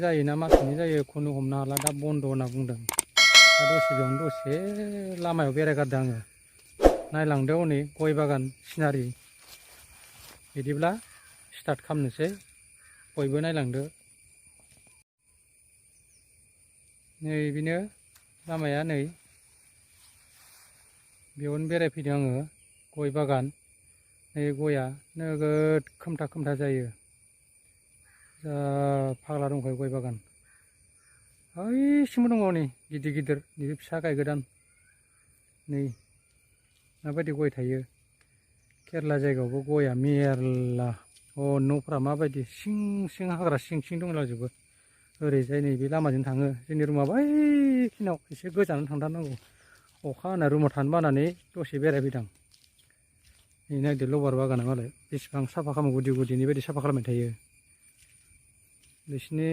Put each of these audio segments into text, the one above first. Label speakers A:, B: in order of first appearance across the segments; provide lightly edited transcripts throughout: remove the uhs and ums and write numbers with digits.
A: जायो ना मासनि जायो खुनु हमनो हाला दा बन्द' होनना बुंदों दा दसे बेयावनो दसे लामायाव बेरायगारदों आङो नायलांदो हनै गय बागान सिनारि बिदिब्ला स्टार्ट खालामनोसै बयबो नायलांदो नै बेनो लामाया नै बेयावनो बेरायफैदों आङो गय बागान नै गया नोगोद खोमथा खोमथा जायो जा फाग्ला दंखायो गय बागान ओइसिमबो दङ नै गिदिर गिदिर नैबे फिसा गायगोदान नै माबायदि गय थायो केरेला जायगायावबो गया मेरला न'फोरा माबायदि सिं सिं हाग्रा सिं सिं दंलाजोबो ओरैजाय नैबे लामाजों थाङो जोंनि रुमा बैखिनियाव एसे गोजानाव थांथारनांगौ अखा हाना रुमाव थानो बानानै दसे बेरायफैदां नै नायदो लबार बागाना मालाय बेसेबां साफा खालामो गुदि गुदिनि बायदि साफा खालामबाय थायो बिसिनि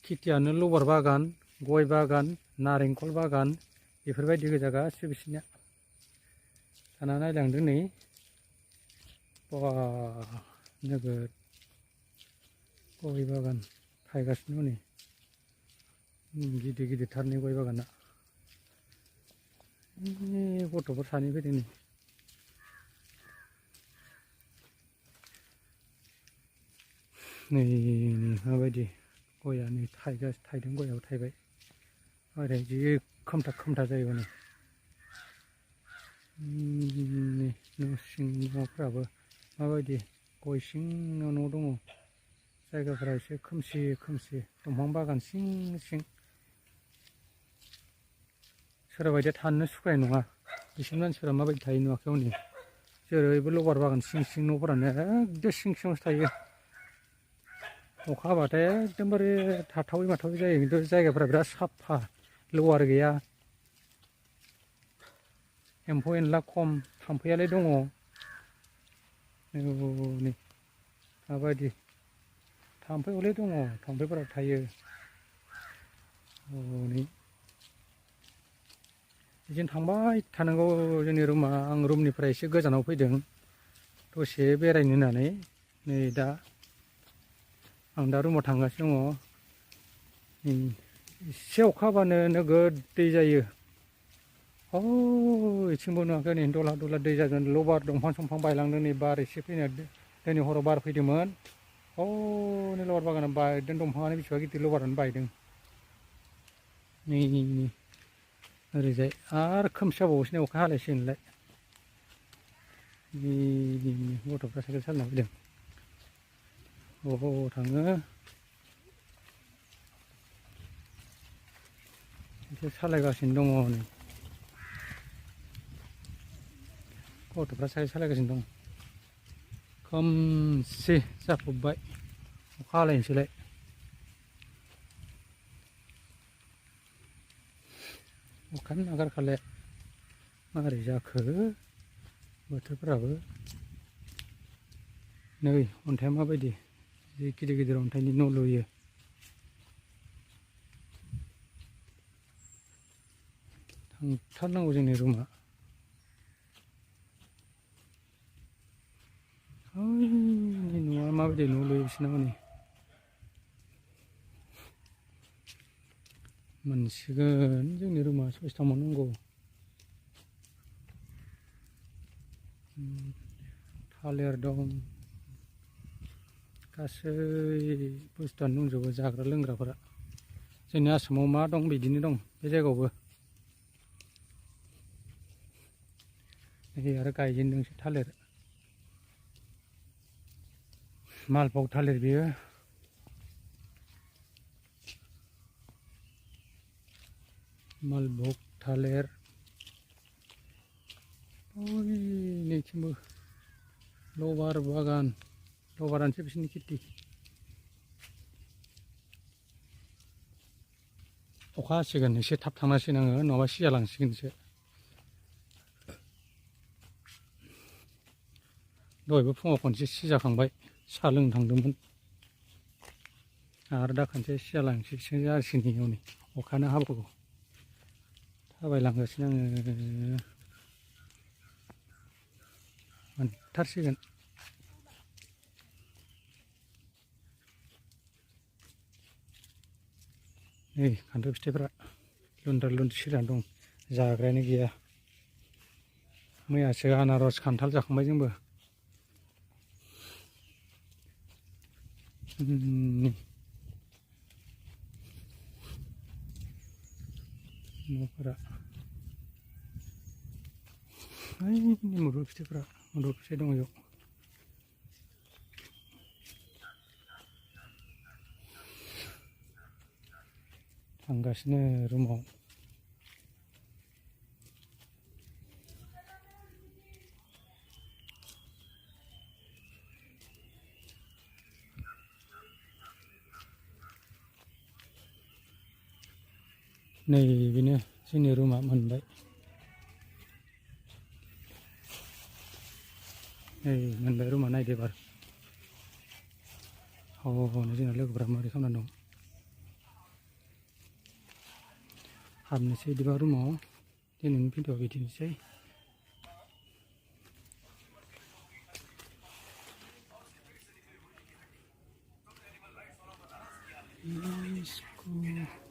A: खेथियानो लबार बागान गय बागान नारेंखल बागान बेफोरबायदि गोजा गासिबो बिसोरनिया दाना नायलांदो नै बा नोगोद गय बागान थायगासिनो नै गिदिर गिदिरथारनि गय बागाना गथ'फोर सानै फैदों नै माबायदि गया नै थायदों गयाबो थायबाय ओरै जि खोमथा खोमथा जायो नै न' सिं न'फ्राबो माबायदि गय सिङाव न' दङ जायगाफोरा एसे खोमसि खोमसि दंफां बागान सिं सिं सोरबा बायदिया थानोनो सुखुनाय नङा बिसोर मानसिफोरा माबायदि थायो नुवाखै हनै जेरैबो लबार बागान सिं सिं न'फोरानो एकदम सिं सिङावसो थायो अखा हाबाथाय एकदमबारे थाथावै माथावै जायो खिन्थु जायगाफोरा बिराद साफा लवार गैया एम्फौ एनला खम थाम्फैयालाय दङ नै माबायदि थाम्फै हले दङ थाम्फैफोरा थायो नै बिदिनो थांबाय थानांगौ जोंनि रुमा आं रुमनिफ्राय एसे गोजानाव फैदों दसे बेरायनो होननानै नै दा आं दा रुमाव थांगासिनो दङ एसे अखा हाबानो नोगोद दै जायो इथिंबो नुवाखै नै दला दला दै जादों लबार दंफां संफां बायलांदों नै बार एसे फैनाय दिनै हराव बार फैदोंमोन नै लबार बागाना बायदों दंफाङानो बेसेबा गिदिर लबारानो बायदों नै ओरैजाय आरो खोमसि जाबावोसो नै अखा हालायसिगोनलाय गथ'फ्रा साइकेल सालायना फैदों बबाव थाङो एसे सालायगासिनो दङ नै गथ'फ्रा साइकेल सालायगासिनो दं खोमसि जाफबबाय अखा हालायनोसैलाय अखायानो नागारखाले माबोरै जाखो बोथोरफोराबो नै अन्थाइआ माबायदि जि गिदिर गिदिर अन्थाइनि न' लुयो थांथारनांगौ जोंनि रुमा न'आ माबायदि न' लुयो बिसोरना हनै मोनसिगोन जोंनि रुमा ससेथाम मोननांगौ थालिर दं गासै बुस्थुआनो दंजोबो जाग्रा लोंग्राफोरा जोंनि आसामाव मा दं बिदिनो दं बे जायगायावबो आरो गायजेनदोंसो थालिर मालभग थालिर बियो मालभग थालिर नैथिंबो लबार बागान लबारानोसै बिसोरनि खेथि अखा हासिगोन एसे थाब थांनांसिगोन आङो नङाबा सिजालांसिगोनसो दहायबो फुङाव खनसे सिजाखांबाय साहा लोंनो थांदोंमोन आरो दा खनसे सिजालांसिगोन जासिगोन हनै अखायानो हाबावगौ थाबायलांगासिनो आङो मोनथारसिगोन नै खान्थाल फिथाइफ्रा लुन्द्रा लुन्द्रि सिरिनानै दं जाग्रायानो गैया मैयासो आनारस खान्थाल जाखांबाय जोंबो न'फोरा ओइ मुदुफुल फिथाइफ्रा मुदुफुल फिथाइ दङ बेयाव थांगासिनो रुमाव नै बेनो जोंनि रुमा मोनबाय नै मोनबाय रुमा नायदो एबार हनै जोंना लोगोफ्रा मारै खालामना दं हाबनोसै बिदिबा रुमाव दिनैनि भिडिअ'आ बिदिनोसै स्कुल